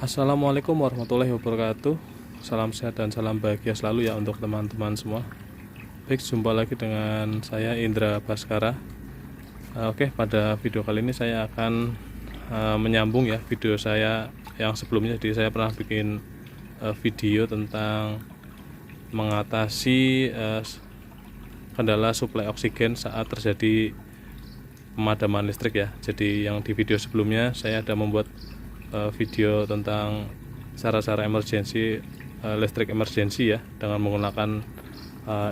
Assalamualaikum warahmatullahi wabarakatuh. Salam sehat dan salam bahagia selalu ya untuk teman-teman semua. Baik, jumpa lagi dengan saya Indra Baskara. Oke, pada video kali ini saya akan menyambung ya video saya yang sebelumnya. Jadi saya pernah bikin video tentang mengatasi kendala suplai oksigen saat terjadi pemadaman listrik ya. Jadi yang di video sebelumnya saya ada membuat video tentang cara-cara emergency listrik emergency ya, dengan menggunakan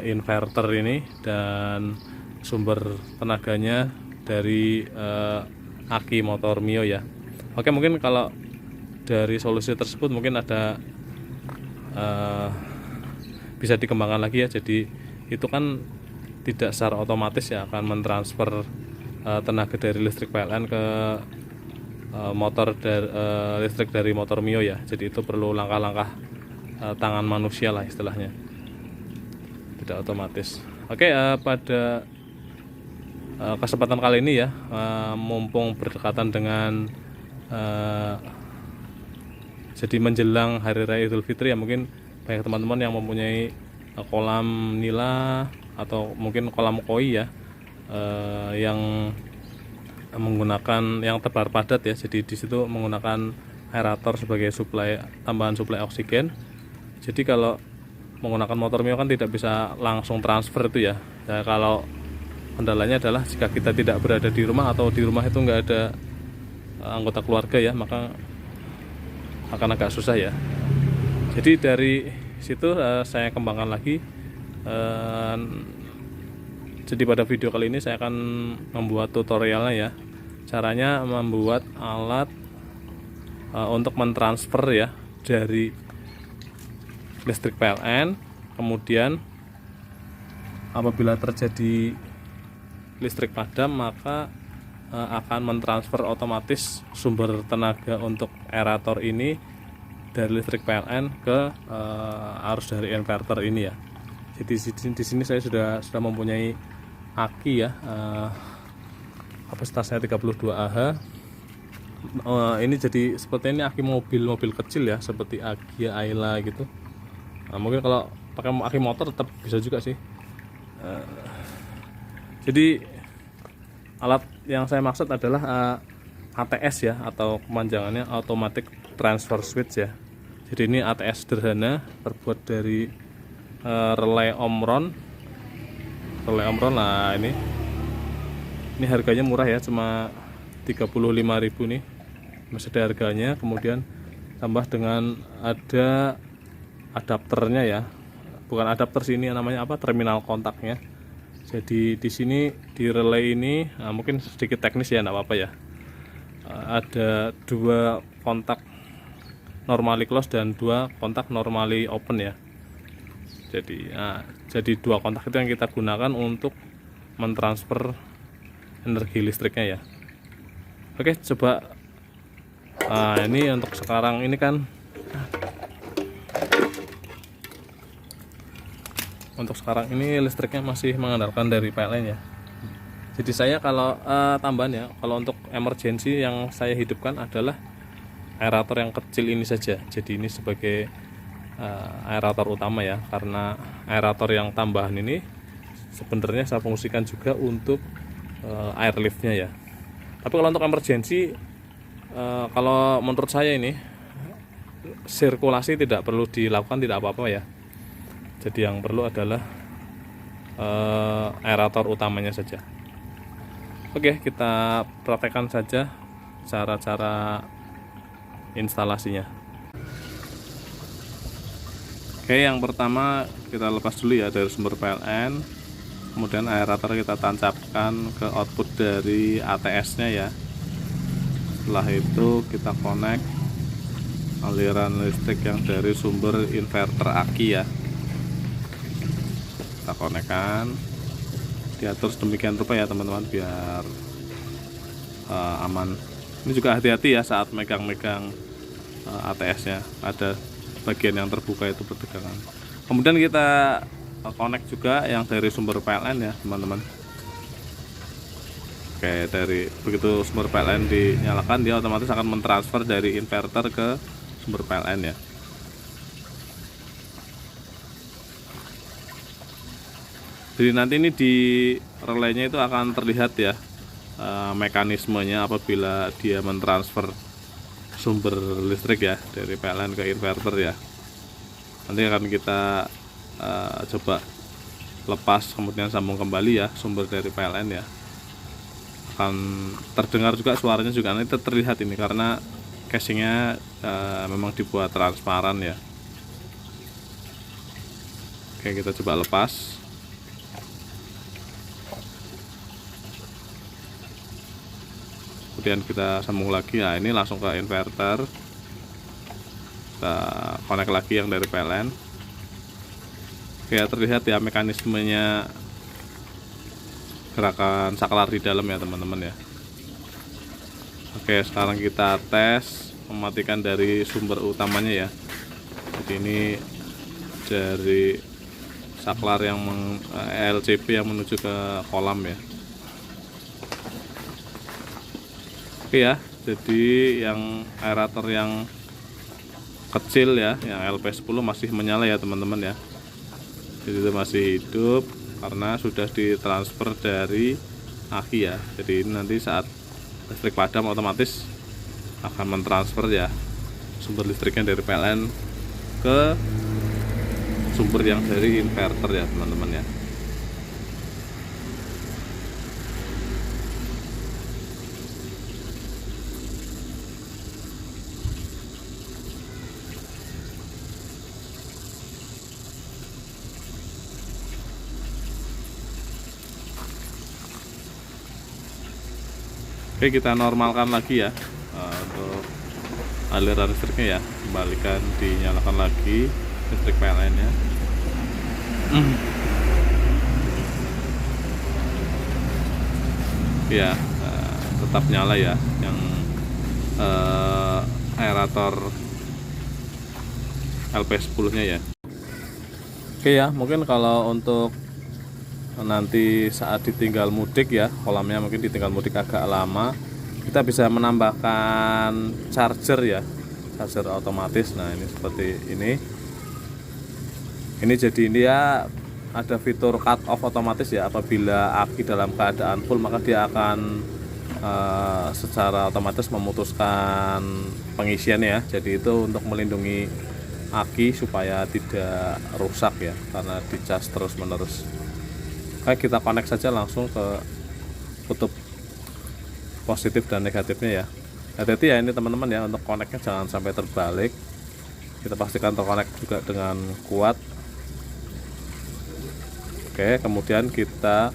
inverter ini dan sumber tenaganya dari aki motor Mio ya. Oke, mungkin kalau dari solusi tersebut mungkin ada bisa dikembangkan lagi ya. Jadi itu kan tidak secara otomatis ya akan mentransfer tenaga dari listrik PLN ke listrik dari motor Mio ya. Jadi itu perlu langkah-langkah tangan manusia lah istilahnya, tidak otomatis. Oke, pada kesempatan kali ini ya, mumpung berdekatan dengan jadi menjelang Hari Raya Idul Fitri ya, mungkin banyak teman-teman yang mempunyai kolam nila atau mungkin kolam koi ya, yang menggunakan yang tebar padat ya. Jadi di situ menggunakan aerator sebagai tambahan suplai oksigen. Jadi kalau menggunakan motor Mio kan tidak bisa langsung transfer itu ya. Ya, kalau kendalanya adalah jika kita tidak berada di rumah atau di rumah itu nggak ada anggota keluarga ya, maka akan agak susah ya. Jadi dari situ saya kembangkan lagi. Jadi pada video kali ini saya akan membuat tutorialnya ya, caranya membuat alat untuk mentransfer ya dari listrik PLN. Kemudian apabila terjadi listrik padam, maka akan mentransfer otomatis sumber tenaga untuk aerator ini dari listrik PLN ke arus dari inverter ini ya. Jadi di sini saya sudah mempunyai aki ya, kapasitasnya 32 Ah. Ini jadi seperti ini aki mobil kecil ya, seperti aki Ayla gitu. Mungkin kalau pakai aki motor tetap bisa juga sih. Jadi alat yang saya maksud adalah ATS ya, atau kepanjangannya Automatic Transfer Switch ya. Jadi ini ATS sederhana terbuat dari relay Omron. Nah ini harganya murah ya, cuma 35.000 nih, masih ada harganya. Kemudian tambah dengan ada adapternya ya, bukan adapter sini namanya apa, terminal kontaknya. Jadi di sini di relay ini mungkin sedikit teknis ya, enggak apa-apa ya. Ada dua kontak normally close dan dua kontak normally open ya. Jadi dua kontak itu yang kita gunakan untuk mentransfer energi listriknya ya. Oke, coba ini untuk sekarang ini kan, untuk sekarang ini listriknya masih mengandalkan dari PLN ya. Jadi saya kalau tambahan ya, kalau untuk emergency yang saya hidupkan adalah aerator yang kecil ini saja. Jadi ini sebagai aerator utama ya, karena aerator yang tambahan ini sebenarnya saya fungsikan juga untuk airliftnya ya. Tapi kalau untuk emergency, kalau menurut saya ini sirkulasi tidak perlu dilakukan, tidak apa-apa ya. Jadi yang perlu adalah aerator utamanya saja. Oke, kita praktekkan saja cara-cara instalasinya. Oke, yang pertama kita lepas dulu ya dari sumber PLN. Kemudian aerator kita tancapkan ke output dari ATS-nya ya. Setelah itu kita connect aliran listrik yang dari sumber inverter aki ya. Kita konekkan, diatur sedemikian rupa ya teman-teman, biar aman. Ini juga hati-hati ya saat megang-megang ATS-nya, ada bagian yang terbuka itu bertegangan. Kemudian kita connect juga yang dari sumber PLN ya teman-teman. Oke, begitu sumber PLN dinyalakan, dia otomatis akan mentransfer dari inverter ke sumber PLN ya. Jadi nanti ini di relaynya itu akan terlihat ya mekanismenya apabila dia mentransfer sumber listrik ya dari PLN ke inverter ya. Nanti akan kita coba lepas kemudian sambung kembali ya sumber dari PLN ya. Akan terdengar juga suaranya juga nanti terlihat ini karena casingnya memang dibuat transparan ya. Oke, kita coba lepas. Kemudian kita sambung lagi. Nah, ini langsung ke inverter. Kita connect lagi yang dari PLN. Oke, terlihat ya mekanismenya gerakan saklar di dalam ya teman-teman ya. Oke, sekarang kita tes mematikan dari sumber utamanya ya. Jadi ini dari saklar yang LCP yang menuju ke kolam ya. Oke ya, jadi yang aerator yang kecil ya, yang LP10 masih menyala ya teman-teman ya. Jadi itu masih hidup karena sudah ditransfer dari aki ya. Jadi ini nanti saat listrik padam otomatis akan mentransfer ya sumber listriknya dari PLN ke sumber yang dari inverter ya teman-teman ya. Oke, kita normalkan lagi ya untuk aliran listriknya ya, kembalikan, dinyalakan lagi listrik PLN nya. Ya, tetap nyala ya yang aerator LP10 nya ya. Oke ya, mungkin kalau untuk nanti saat ditinggal mudik ya, kolamnya mungkin ditinggal mudik agak lama, kita bisa menambahkan charger ya, charger otomatis. Nah ini seperti ini jadi dia ada fitur cut off otomatis ya. Apabila aki dalam keadaan full maka dia akan secara otomatis memutuskan pengisian ya. Jadi itu untuk melindungi aki supaya tidak rusak ya karena dicas terus menerus. Oke, kita connect saja langsung ke kutub positif dan negatifnya ya. Hati-hati ya ini teman-teman ya, untuk connectnya jangan sampai terbalik. Kita pastikan terconnect juga dengan kuat. Oke, kemudian kita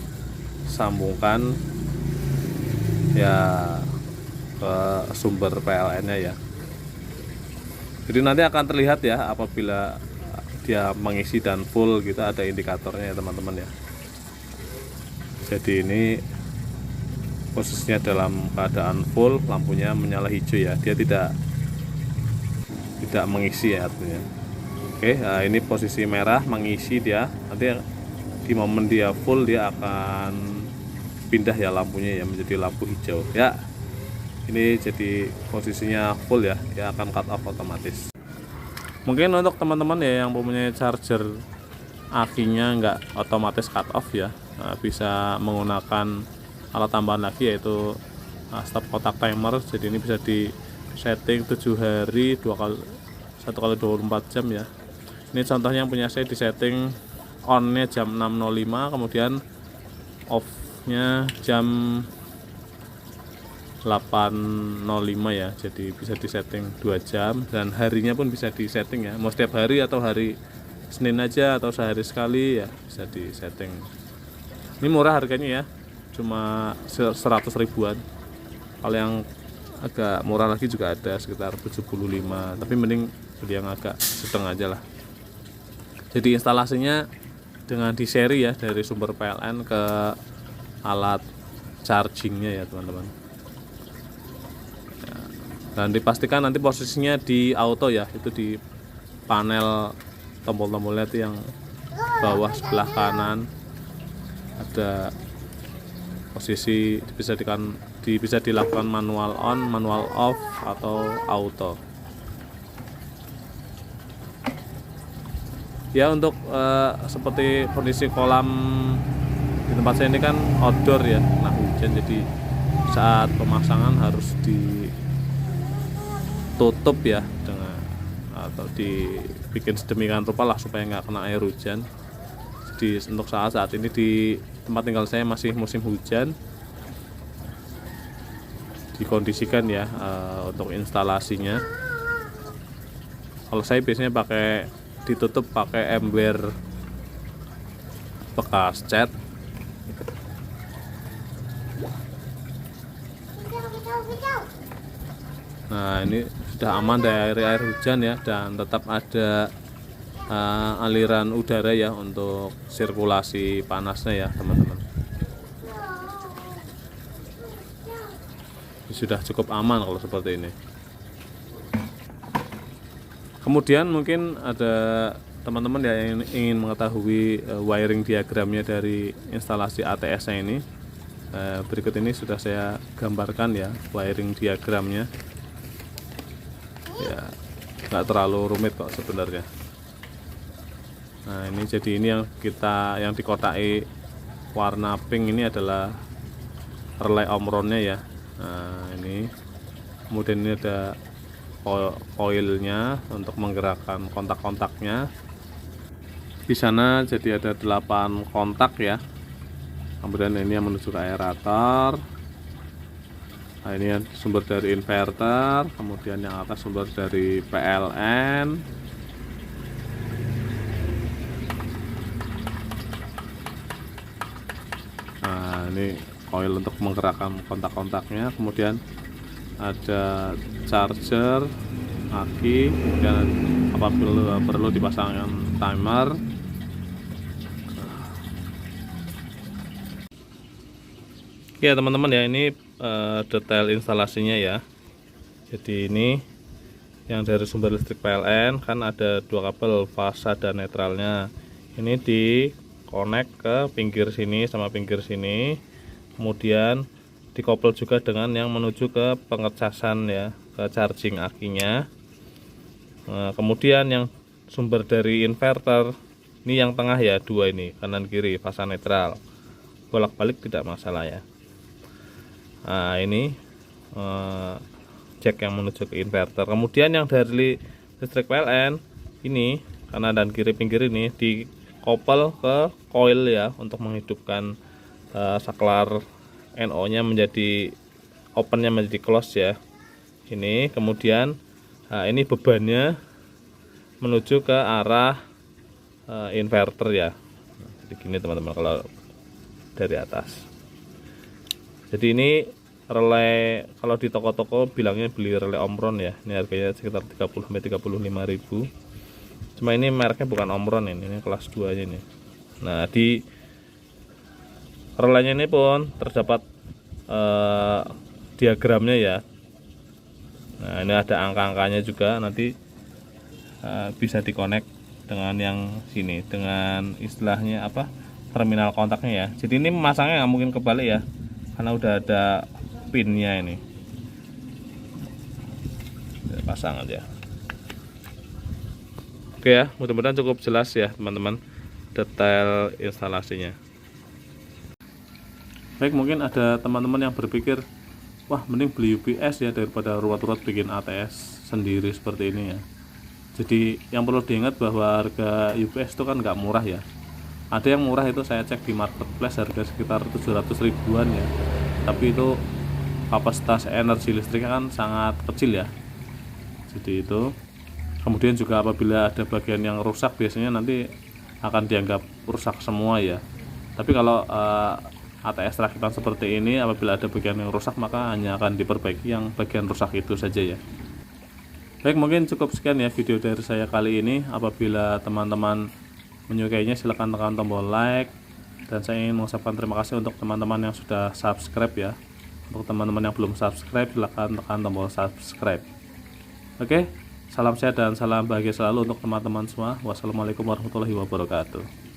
sambungkan ya ke sumber PLN-nya ya. Jadi nanti akan terlihat ya apabila dia mengisi dan full gitu, ada indikatornya ya teman-teman ya. Jadi ini posisinya dalam keadaan full, lampunya menyala hijau ya, dia tidak mengisi ya artinya. Oke, nah ini posisi merah mengisi dia, nanti di momen dia full dia akan pindah ya lampunya ya menjadi lampu hijau ya. Ini jadi posisinya full ya, dia akan cut off otomatis. Mungkin untuk teman-teman ya yang mempunyai charger akinya nggak otomatis cut off ya, bisa menggunakan alat tambahan lagi yaitu stop kotak timer. Jadi ini bisa di setting 7 hari 1 kali 24 jam ya. Ini contohnya yang punya saya di setting on nya jam 6.05, kemudian off nya jam 8.05 ya. Jadi bisa di setting 2 jam dan harinya pun bisa di setting ya, mau setiap hari atau hari Senin aja atau sehari sekali ya bisa di setting. Ini murah harganya ya, cuma 100 ribuan. Kalau yang agak murah lagi juga ada sekitar 75, tapi mending beli yang agak sedang aja lah. Jadi instalasinya dengan di seri ya, dari sumber PLN ke alat chargingnya ya teman-teman ya. Dan dipastikan nanti posisinya di auto ya, itu di panel tombol-tombolnya itu yang bawah sebelah kanan ada posisi, bisa dilakukan manual on, manual off atau auto. Ya untuk seperti kondisi kolam di tempat saya ini kan outdoor ya, kena hujan, jadi saat pemasangan harus ditutup ya dengan atau dibikin sedemikian rupa lah supaya nggak kena air hujan. Jadi untuk saat ini di tempat tinggal saya masih musim hujan, dikondisikan ya untuk instalasinya. Kalau saya biasanya ditutup pakai ember bekas cat. Nah, ini sudah aman dari air hujan ya, dan tetap ada aliran udara ya untuk sirkulasi panasnya ya teman-teman. Sudah cukup aman kalau seperti ini. Kemudian mungkin ada teman-teman yang ingin mengetahui wiring diagramnya dari instalasi ATS-nya ini. Berikut ini sudah saya gambarkan ya wiring diagramnya. Ya, nggak terlalu rumit kok sebenarnya. Nah, ini jadi ini yang dikotai warna pink ini adalah relay omronnya ya. Nah, ini kemudian ini ada koilnya untuk menggerakkan kontak-kontaknya. Di sana jadi ada 8 kontak ya. Kemudian ini yang menuju ke aerator. Nah, ini yang sumber dari inverter, kemudian yang atas sumber dari PLN. Nah, ini coil untuk menggerakkan kontak-kontaknya, kemudian ada charger, aki, kemudian apabila perlu dipasangkan timer. Ya teman-teman ya, ini detail instalasinya ya. Jadi ini yang dari sumber listrik PLN kan ada 2 kabel fasa dan netralnya. Ini di connect ke pinggir sini sama pinggir sini, kemudian dikoppel juga dengan yang menuju ke pengecasan ya, ke charging akinya. Nah, kemudian yang sumber dari inverter ini yang tengah ya, 2 ini kanan kiri fasa netral, bolak-balik tidak masalah ya. Nah, ini jack yang menuju ke inverter. Kemudian yang dari listrik PLN ini kanan dan kiri pinggir ini dikoppel ke coil ya, untuk menghidupkan saklar NO nya menjadi opennya menjadi close ya. Ini kemudian ini bebannya menuju ke arah inverter ya. Jadi gini teman-teman kalau dari atas. Jadi ini relay, kalau di toko-toko bilangnya beli relay Omron ya. Ini harganya sekitar 30-35.000. Cuma ini mereknya bukan Omron ini kelas 2 aja ini. Nah, di relaynya ini pun terdapat diagramnya ya. Nah, ini ada angka-angkanya juga, nanti bisa dikonek dengan yang sini, dengan istilahnya apa, terminal kontaknya ya. Jadi ini memasangnya nggak mungkin kebalik ya, karena udah ada pinnya ini. Pasang aja. Oke ya, mudah-mudahan cukup jelas ya teman-teman detail instalasinya. Baik, mungkin ada teman-teman yang berpikir, wah mending beli UPS ya daripada ruwet-ruwet bikin ATS sendiri seperti ini ya. Jadi yang perlu diingat bahwa harga UPS itu kan nggak murah ya. Ada yang murah, itu saya cek di marketplace harga sekitar 700 ribuan ya. Tapi itu kapasitas energi listriknya kan sangat kecil ya. Jadi itu. Kemudian juga apabila ada bagian yang rusak, biasanya nanti akan dianggap rusak semua ya. Tapi kalau ATS rakitan seperti ini, apabila ada bagian yang rusak maka hanya akan diperbaiki yang bagian rusak itu saja ya. Baik, mungkin cukup sekian ya video dari saya kali ini. Apabila teman-teman menyukainya silahkan tekan tombol like, dan saya ingin mengucapkan terima kasih untuk teman-teman yang sudah subscribe ya. Untuk teman-teman yang belum subscribe silahkan tekan tombol subscribe. Oke, salam sehat dan salam bahagia selalu untuk teman-teman semua. Wassalamualaikum warahmatullahi wabarakatuh.